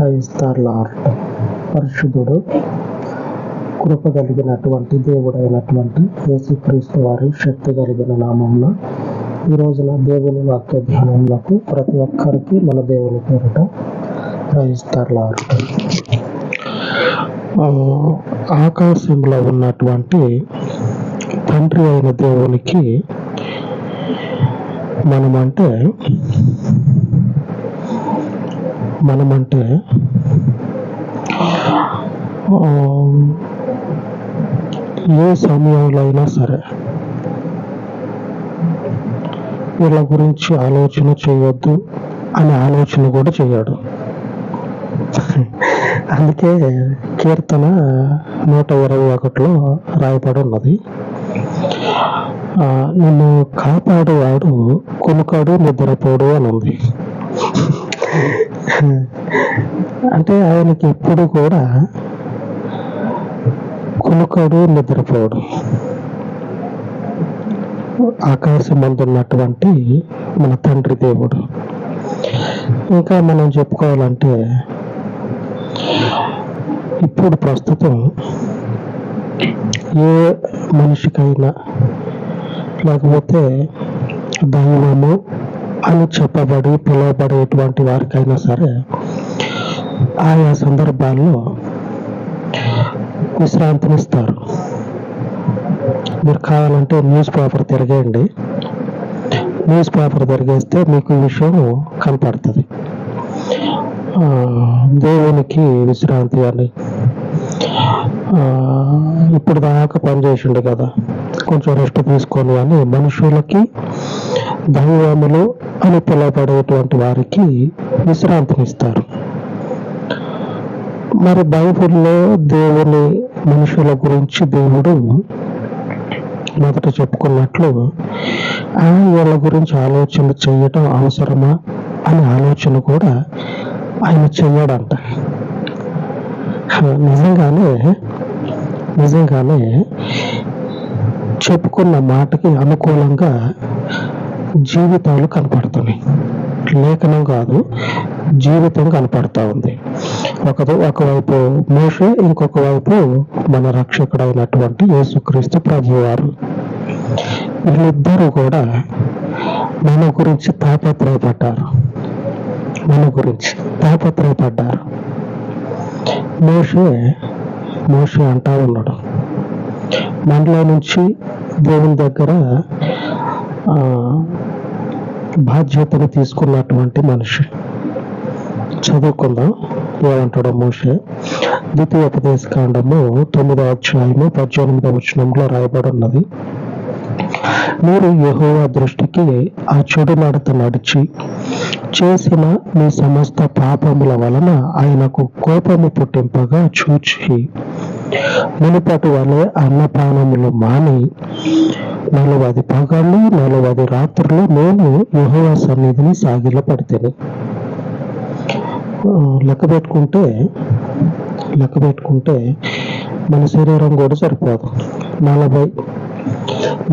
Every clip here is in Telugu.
క్రైస్తవ లార్డ్ పరిశుద్ధుడు కృప కలిగినటువంటి దేవుడైనటువంటి యేసుక్రీస్తు వారి శక్తి కలిగిన నామమున ఈ రోజున దేవుని వాక్య ధ్యానములకు ప్రతి ఒక్కరికి మన దేవుని పేరిట క్రైస్తవ లార్డ్. ఆకాశంలో ఉన్నటువంటి తండ్రి అయిన దేవునికి మనమంటే ఏ సమయంలో అయినా సరే వీళ్ళ గురించి ఆలోచన చేయొద్దు అనే ఆలోచన కూడా చేయడు. అందుకే కీర్తన 121లో రాయబడి ఉన్నది, నిన్ను కాపాడేవాడు కునుకాడు నిద్రపోడు అని ఉంది. అంటే ఆయనకి ఎప్పుడు కూడా కునుకాడు నిద్రపోడు. ఆకాశం అందున్నటువంటి మన తండ్రి దేవుడు. ఇంకా మనం చెప్పుకోవాలంటే ఇప్పుడు ప్రస్తుతం ఏ మనిషికైనా లేకపోతే దైవము అని చెప్పబడి పిలువబడేటువంటి వారికైనా సరే ఆయా సందర్భాల్లో విశ్రాంతినిస్తారు. మీరు కావాలంటే న్యూస్ పేపర్ తిరగేయండి. న్యూస్ పేపర్ తిరిగేస్తే మీకు ఈ విషయం కనపడుతుంది. దేవునికి విశ్రాంతి అని ఇప్పుడు దాకా పనిచేసిండు కదా, కొంచెం రెస్ట్ తీసుకొని అని మనుషులకి దైవములు అని పిలువబడేటువంటి వారికి విశ్రాంతినిస్తారు. మరి బైబిల్లో దేవుని మనుషుల గురించి దేవుడు మొదట చెప్పుకున్నట్లు వీళ్ళ గురించి ఆలోచన చేయటం అవసరమా అనే ఆలోచన కూడా ఆయన చెయ్యడంట. నిజంగానే చెప్పుకున్న మాటకి అనుకూలంగా జీవితాలు కనపడుతున్నాయి. లేఖనం కాదు, జీవితం కనపడతా ఉంది. ఒకవైపు మోషే, ఇంకొక వైపు మన రక్షకుడైనటువంటి యేసుక్రీస్తు ప్రభువారు. వీళ్ళిద్దరూ కూడా మన గురించి తాపత్రయపడ్డారు. మోషే అంటా ఉన్నాడు, మనలో నుంచి దేవుని దగ్గర బాధ్యతను తీసుకున్నటువంటి మనిషి. చదువుకుందాం ఏమంటాడో మోషే. ద్వితీయోపదేశకాండము 9వ అధ్యాయము 18వ వచనంలో రాయబడి ఉన్నది, మీరు యెహోవా దృష్టికి ఆ చెడు నడత నడిచి చేసిన మీ సమస్త పాపముల వలన ఆయనకు కోపము పుట్టింపగా చూచి మునుపటి వలె అన్నపానములు మాని 40 పగళ్ళు 40 రాత్రులు నేను యెహోవా సన్నిధిని సాగిలపడితేనే. లెక్క పెట్టుకుంటే మన శరీరం కూడా సరిపోదు.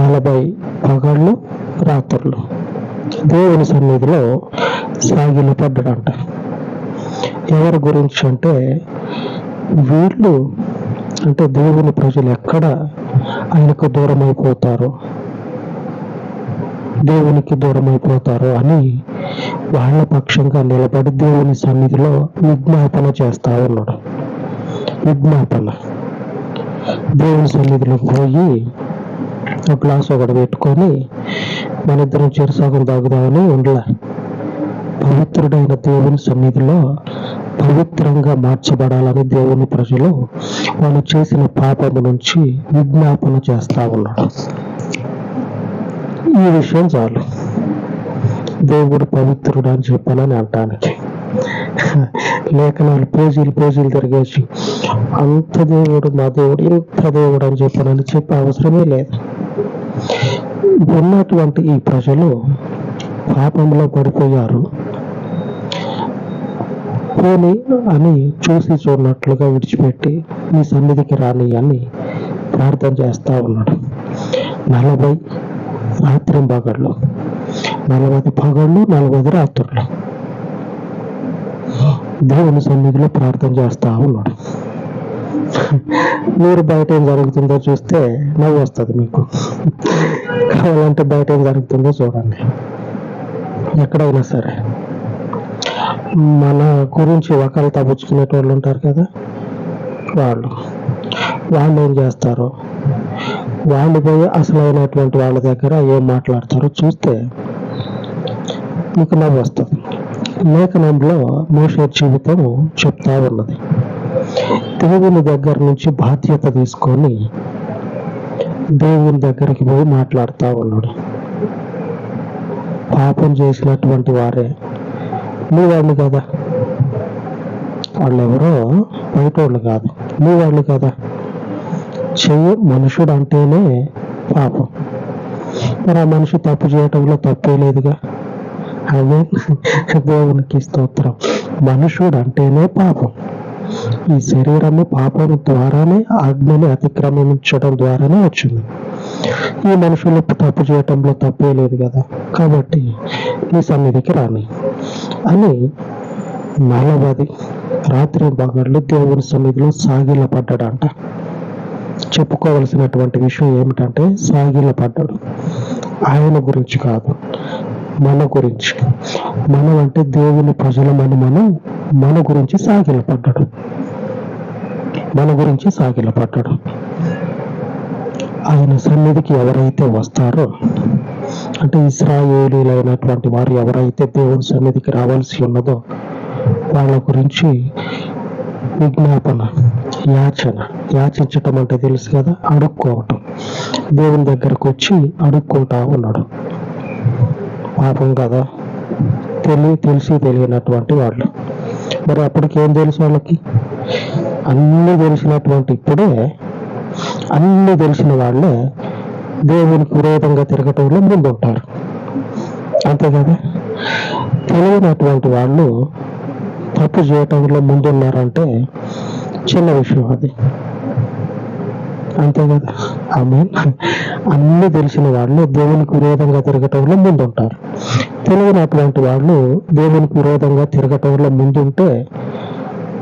40 పగళ్ళు రాత్రులు దేవుని సన్నిధిలో సాగిలపడ్డాడంట. ఎవరి గురించి అంటే వీళ్ళు, అంటే దేవుని ప్రజలు ఎక్కడ ఆయనకు దూరం అయిపోతారో అని వాళ్ళ పక్షంగా నిలబడి దేవుని సన్నిధిలో విజ్ఞాపన చేస్తా ఉన్నాడు. దేవుని సన్నిధిలోకి పోయి ఒక గ్లాస్ ఒకటి పెట్టుకొని మన ఇద్దరం చెరుసగం తాగుదామని ఉండలే. పవిత్రుడైన దేవుని సన్నిధిలో పవిత్రంగా మార్చబడాలని దేవుని ప్రజలు వాళ్ళు చేసిన పాపము నుంచి విజ్ఞాపన చేస్తా ఉన్నాడు. ఈ విషయం చాలు దేవుడు పవిత్రుడు అని చెప్పాలని అంటానికి. లేఖనాలు పేజీలు తిరిగేసి అంత దేవుడు మా దేవుడు ఇంత దేవుడు అని చెప్పాలని చెప్పే అవసరమే లేదు. ఉన్నటువంటి ఈ ప్రజలు పాపంలో పడిపోయారు. పోని అని చూడనట్లుగా విడిచిపెట్టి నీ సన్నిధికి రాని అని ప్రార్థన చేస్తా ఉన్నాడు. 40 రాత్రి పగళ్ళు, 40 పగళ్ళు 40 రాత్రులు. దేవుని సన్నిధిలో ప్రార్థన చేస్తా ఉన్నాడు. మీరు బయట ఏం జరుగుతుందో చూస్తే నవ్వు వస్తుంది మీకు. కావాలంటే బయట ఏం జరుగుతుందో చూడండి. ఎక్కడైనా సరే మన గురించి ఒకళ్ళు తప్పించుకునేటోళ్ళు ఉంటారు కదా, వాళ్ళు ఏం చేస్తారో, వాళ్ళు పోయి అసలైనటువంటి వాళ్ళ దగ్గర ఏం మాట్లాడతారో చూస్తే మీకు నవ్వు వస్తుంది. లేఖనంలో మోషే జీవితం చెప్తా ఉన్నది. దేవుని దగ్గర నుంచి బాధ్యత తీసుకొని దేవుని దగ్గరికి పోయి మాట్లాడుతూ ఉన్నాడు. పాపం చేసినటువంటి వారే, నీ వాళ్ళు కదా, వాళ్ళెవరో బయటోళ్ళు కాదు, నీ వాళ్ళు కదా, మనుషుడు అంటేనే పాపం. మరి ఆ మనిషి తప్పు చేయటంలో తప్పే లేదుగా. అదే దేవునికి స్తోత్రం. మనుషుడు అంటేనే పాపం. ఈ శరీరము పాపం ద్వారానే, ఆజ్ఞని అతిక్రమించడం ద్వారానే వచ్చింది. ఈ మనుషులు తప్పు చేయటంలో తప్పే లేదు కదా, కాబట్టి ఈ సన్నిధికి రాని అని 40 రాత్రి పగళ్ళు దేవుని సన్నిధిలో సాగిల పడ్డాడంట. చెప్పుకోవలసినటువంటి విషయం ఏమిటంటే సాగిల పడ్డాడు. ఆయన గురించి కాదు, మన గురించి. మనం అంటే దేవుని ప్రజలమని మన గురించి సాగిల పడ్డాడు. మన గురించి సాగిల పడ్డాడు. ఆయన సన్నిధికి ఎవరైతే వస్తారో, అంటే ఇశ్రాయేలీలైనటువంటి వారు ఎవరైతే దేవుని సన్నిధికి రావాల్సి ఉన్నదో వాళ్ళ గురించి విజ్ఞాపన, యాచించటం అంటే తెలుసు కదా, అడుక్కోవటం. దేవుని దగ్గరకు వచ్చి అడుక్కుంటా ఉన్నాడు. పాపం కదా, తెలిసి తెలియనటువంటి వాళ్ళు. మరి అప్పటికి ఏం తెలుసు వాళ్ళకి? అన్నీ తెలిసినటువంటి ఇప్పుడే అన్నీ తెలిసిన వాళ్ళే దేవునికి విరోధంగా తిరగటంలో ముందుంటారు. అంతే కదా. తెలియనటువంటి వాళ్ళు తప్పు చేయటంలో ముందున్నారంటే చిన్న విషయం అది. అంతే కదా. అన్నీ తెలిసిన వాళ్ళు దేవునికి విరోధంగా తిరగటంలో ముందుంటారు. తెలియనటువంటి వాళ్ళు దేవునికి విరోధంగా తిరగటంలో ముందుంటే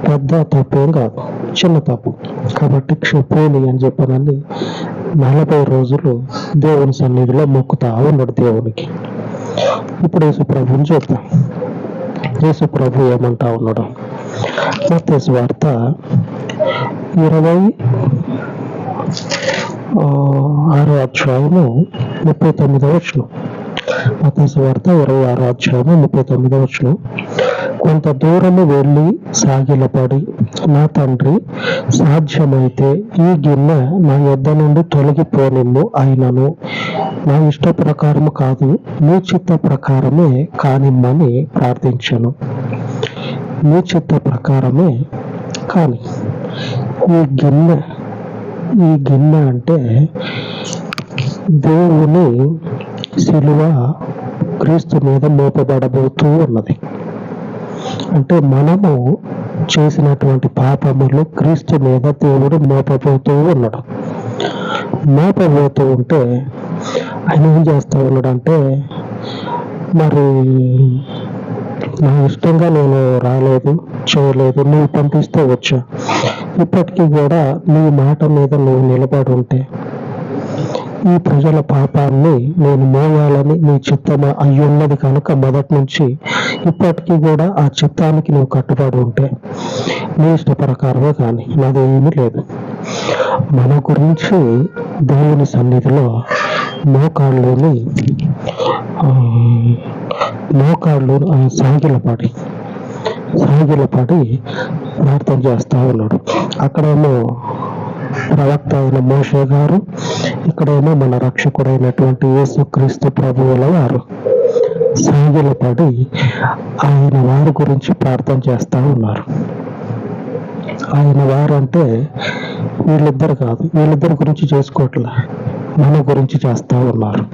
పెద్ద తప్పేం కాదు, చిన్న తప్పు. కాబట్టి క్షపోని అని చెప్పానని 40 రోజులు దేవుని సన్నిధిలో మొక్కుతా ఉన్నాడు దేవునికి. ఇప్పుడు యేసు ప్రభుని చూద్దాం. యేసు ప్రభు ఏమంటా ఉన్నాడు? మత్తయి సువార్త 26వ అధ్యాయము 39వ వచనం. మత్తయి సువార్త 26వ అధ్యాయము 39వ వచనం. కొంత దూరము వెళ్ళి సాగిలపడి, నా తండ్రి, సాధ్యమైతే ఈ గిన్నె నా యొద్ద నుండి తొలగిపోనిమ్ము, అయినను నా ఇష్ట ప్రకారము కాదు, నీ చిత్త ప్రకారమే కానిమ్మని ప్రార్థించను. నీ చిత్త ప్రకారమే కాని. ఈ గిన్నె అంటే దేవుని శిలువ క్రీస్తు మీద మోపబడబోతూ ఉన్నది. అంటే మనము చేసినటువంటి పాపములు క్రీస్తు మీద దేవుడు మోపబోతూ ఉన్నాడు. మోపబోతూ ఉంటే ఆయన ఏం చేస్తూ ఉన్నాడంటే, మరి నా ఇష్టంగా నేను రాలేదు, చేయలేదు, నువ్వు పంపిస్తే వచ్చా. ఇప్పటికీ కూడా నీ మాట మీద నువ్వు నిలబడి ఉంటే ఈ ప్రజల పాపాన్ని నేను మోయాలని నీ చిత్తమా అయ్యున్నది కనుక మొదటి నుంచి ఇప్పటికీ కూడా ఆ చిత్తానికి నువ్వు కట్టుబడి ఉంటే నీ ఇష్ట ప్రకారమే కానీ నాది ఏమీ లేదు. మన గురించి దేవుని సన్నిధిలో మోకాళ్ళు సాగిలపడి ప్రార్థన చేస్తా ఉన్నాడు. అక్కడేమో ప్రవక్త అయిన మోషే గారు, ఇక్కడేమో మన రక్షకుడైనటువంటి యేసుక్రీస్తు ప్రభువుల వారు సాగిలపడి ఆయన వారి గురించి ప్రార్థన చేస్తా ఉన్నారు. ఆయన వారు అంటే వీళ్ళిద్దరు కాదు, వీళ్ళిద్దరి గురించి చేసుకోవట్లే, మన గురించి చేస్తా ఉన్నారు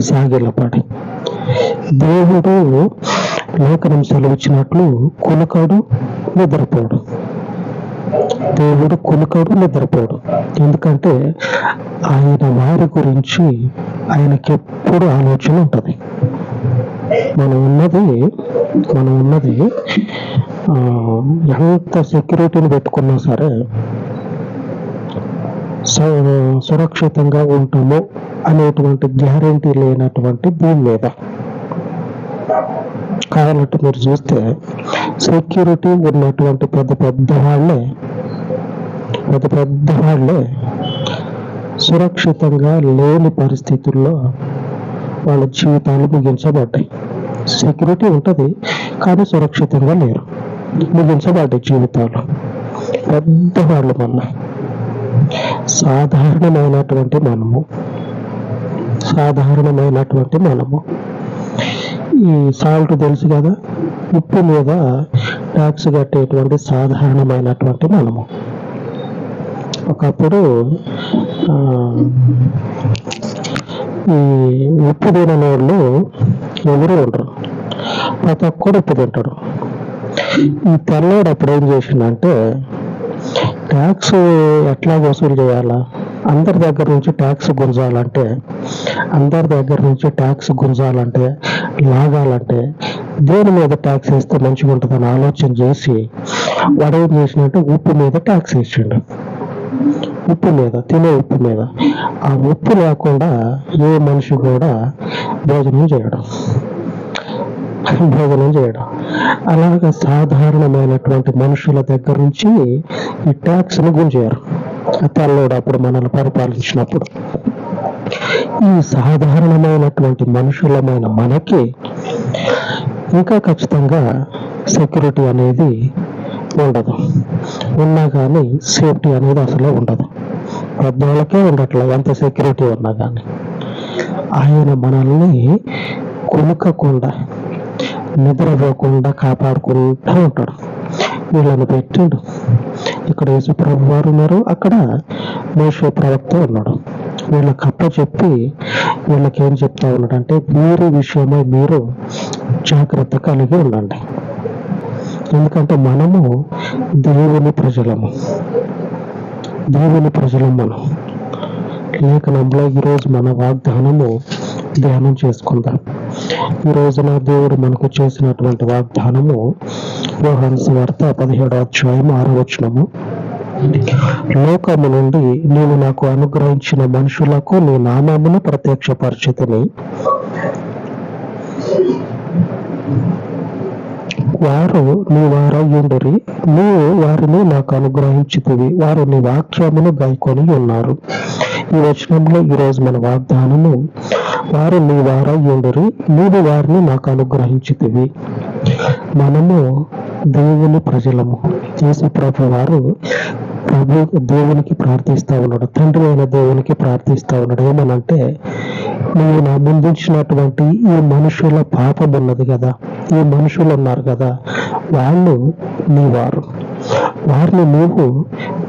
సాగిలపడి. దేవుడు లేఖనం సెలవిచ్చినట్లు కులకాడు నిద్రపోడు. దేవుడు కులకాడు నిద్రపోడు. ఎందుకంటే ఆయన వారి గురించి ఆయనకి ఎప్పుడు ఆలోచన ఉంటుంది. మనం ఉన్నది ఎంత సెక్యూరిటీని పెట్టుకున్నా సరే సురక్షితంగా ఉంటాము అనేటువంటి గ్యారంటీ లేనటువంటి భూమి మీద. కావాలంటే మీరు చూస్తే సెక్యూరిటీ ఉన్నటువంటి పెద్ద పెద్ద వాళ్ళే సురక్షితంగా లేని పరిస్థితుల్లో వాళ్ళ జీవితాలు ముగించబడ్డాయి. సెక్యూరిటీ ఉంటుంది కానీ సురక్షితంగా లేరు, ముగించబడ్డాయి జీవితాలు. పెద్దవాళ్ళు సాధారణమైనటువంటి మనము ఈ సాల్ట్ తెలుసు కదా, ఉప్పు మీద ట్యాక్స్ కట్టేటువంటి సాధారణమైనటువంటి మనము. ఒకప్పుడు ఈ ఉప్పు తినని వాళ్ళు ఎవరు ఉండరు, ప్రతి ఒక్కడు ఉప్పు తింటాడు. ఈ తెల్లోడు అప్పుడు ఏం చేసిందంటే ట్యాక్స్ ఎట్లా వసూలు చేయాలా, అందరి దగ్గర నుంచి ట్యాక్స్ గుంజాలంటే లాగాలంటే దేని మీద ట్యాక్స్ వేస్తే మంచిగా ఉంటుందని ఆలోచన చేసి వాడు ఏం చేసినట్టు ఉప్పు మీద ట్యాక్స్ వేసిండు. తినే ఉప్పు మీద. ఆ ఉప్పు లేకుండా ఏ మనిషి కూడా భోజనం చేయడం. అలాగే సాధారణమైనటువంటి మనుషుల దగ్గర నుంచి ఈ ట్యాక్స్ ను గుంజారు తెల్లోడు అప్పుడు మనల్ని పరిపాలించినప్పుడు. ఈ సాధారణమైనటువంటి మనుషులమైన మనకి ఇంకా ఖచ్చితంగా సెక్యూరిటీ అనేది ఉండదు. ఉన్నా కానీ సేఫ్టీ అనేది అసలే ఉండదు. పెద్దవాళ్ళకే ఉండట్లే ఎంత సెక్యూరిటీ ఉన్నా కానీ. ఆయన మనల్ని కొనుక్కకుండా నిద్రపోకుండా కాపాడుకుంటూ ఉంటాడు. వీళ్ళని పెట్టిండు. ఇక్కడ యేసుప్రభు వారు ఉన్నారు, అక్కడ మోషే ప్రవక్త ఉన్నాడు. వీళ్ళకి అప్పచెప్పి వీళ్ళకి ఏం చెప్తా ఉన్నాడంటే వీరి విషయమై మీరు జాగ్రత్త కలిగి ఉండండి. ఎందుకంటే మనము దేవుని ప్రజలం మనం. లేఖనంలో ఈరోజు మన వాగ్దానము ధ్యానం చేసుకుందాం. ఈ రోజున దేవుడు మనకు చేసినటువంటి వాగ్దానము యోహాను సువార్త 17వ అధ్యాయం 6వ వచనము. లోకము నుండి నీవు నాకు అనుగ్రహించిన మనుషులకు నీ నామమును ప్రత్యక్షపరిచితిని, వారు నీ వారయ్యుండిరి, నీవు వారిని నాకు అనుగ్రహించితివి, వారు నీ వాక్యమును గైకొని ఉన్నారు. ఈ వచనంలో ఈరోజు మన వాగ్దానము వారు నీ వారయ్యుండిరి, నీవు వారిని నాకు అనుగ్రహించితివి. మనము దేవుని ప్రజలము. యేసుప్రభు వారు దేవునికి ప్రార్థిస్తా ఉన్నాడు, తండ్రి అయిన దేవునికి ప్రార్థిస్తా ఉన్నాడు. ఏమనంటే నువ్వు నా ముందుంచినటువంటి ఈ మనుషుల పాపం ఉన్నది కదా, ఈ మనుషులు ఉన్నారు కదా, వాళ్ళు నీ వారు, వారిని నీవు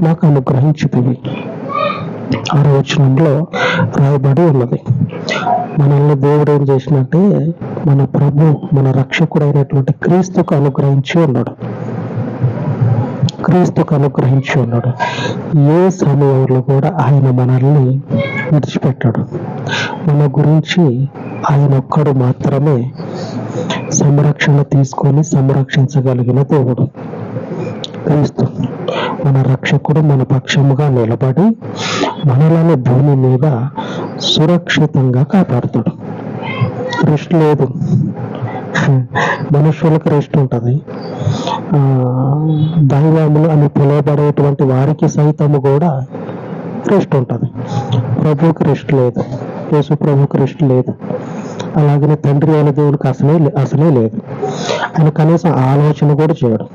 నాకు అనుగ్రహించుతివి. 6వ వచనంలో రాయబడి ఉన్నది. మనల్ని దేవుడు ఏం చేసినట్టే మన ప్రభు, మన రక్షకుడైనటువంటి క్రీస్తుకు అనుగ్రహించి ఉన్నాడు. ఏ సమయంలో కూడా ఆయన మనల్ని విడిచిపెట్టాడు. మన గురించి ఆయన ఒక్కడు మాత్రమే సంరక్షణ తీసుకొని సంరక్షించగలిగిన దేవుడు క్రీస్తు. మన రక్షకుడు మన పక్షముగా నిలబడి మనలను భూమి మీద సురక్షితంగా కాపాడుతాడు. రెస్ట్ లేదు, మనుషులకు రెస్ట్ ఉంటుంది. దైవములు అని పిలువబడేటువంటి వారికి సైతము కూడా రెస్ట్ ఉంటుంది. ప్రభువుకి రెస్ట్ లేదు, యేసు ప్రభువుకి రెస్ట్ లేదు. అలాగనే తండ్రి అయిన దేవుడికి అసలే లేదు. ఆయన కనీసం ఆలోచన కూడా చేయడు.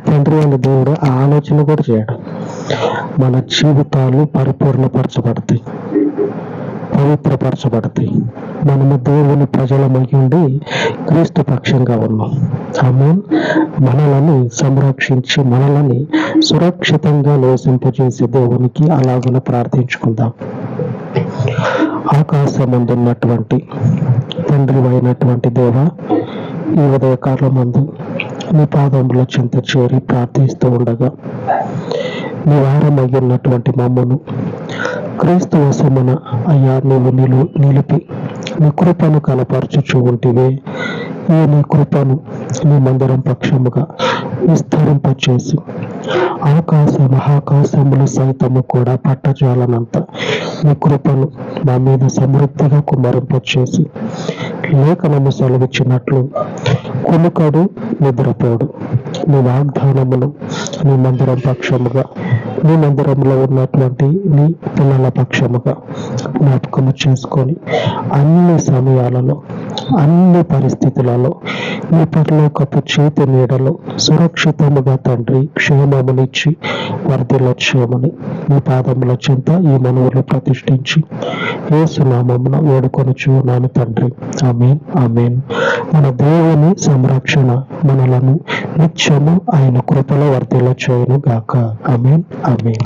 తండ్రి అయిన దేవుడు ఆలోచన కూడా చేయడు. మన జీవితాలు పరిపూర్ణపరచబడతాయి, పవిత్రపరచబడతాయి. మనము దేవుని ప్రజలమై ఉండి క్రీస్తు పక్షంగా ఉన్నాం. మనలని సంరక్షించి మనలని సురక్షితంగా నివసింపజేసే దేవునికి అలాగనే ప్రార్థించుకుందాం. ఆకాశమందున్నటువంటి తండ్రి అయినటువంటి దేవ, ఈ ఉదయకాలమందు నీ పాదముల చెంత చేరి ప్రార్థిస్తూ ఉండగా నీ వారమయ్యున్నటువంటి మమ్మను క్రీస్తు వశమున అయ్యా నీవు నిలిపి నీ కృపను కనపరచుచూ ఉంటివే. ఈ నీ కృపను నీ మందిరం పక్షముగా విస్తరింపచేసి మహాకాశములు సైతము కూడా పట్టజాలనంత నీ కృపను మా మీద సమృద్ధిగా కుమ్మరింపచేసి లేఖనము సెలవిచ్చినట్లు కునుకడు నిద్రపోడు నీ వాగ్దానమును నీ మందిరం పక్షముగా నీ మందిరంలో ఉన్నటువంటి నీ పిల్లల పక్షముగా జ్ఞాపకము చేసుకొని అన్ని సమయాలలో అన్ని పరిస్థితులలో ఈ పరలోకపు చేతి నీడలో సురక్షితముగా తండ్రి క్షేమమునిచ్చి వర్ధిల్లచేయమని మీ పాదముల చెంత ఈ మనవులు ప్రతిష్ఠించి యేసునామమున వేడుకొనుచున్నాను తండ్రి. ఆమేన్ ఆమేన్. మన దేవుని సంరక్షణ మనలను నిత్యము ఆయన కృపలో వర్ధిల్లచేయును గాక. ఆమేన్ ఆమేన్.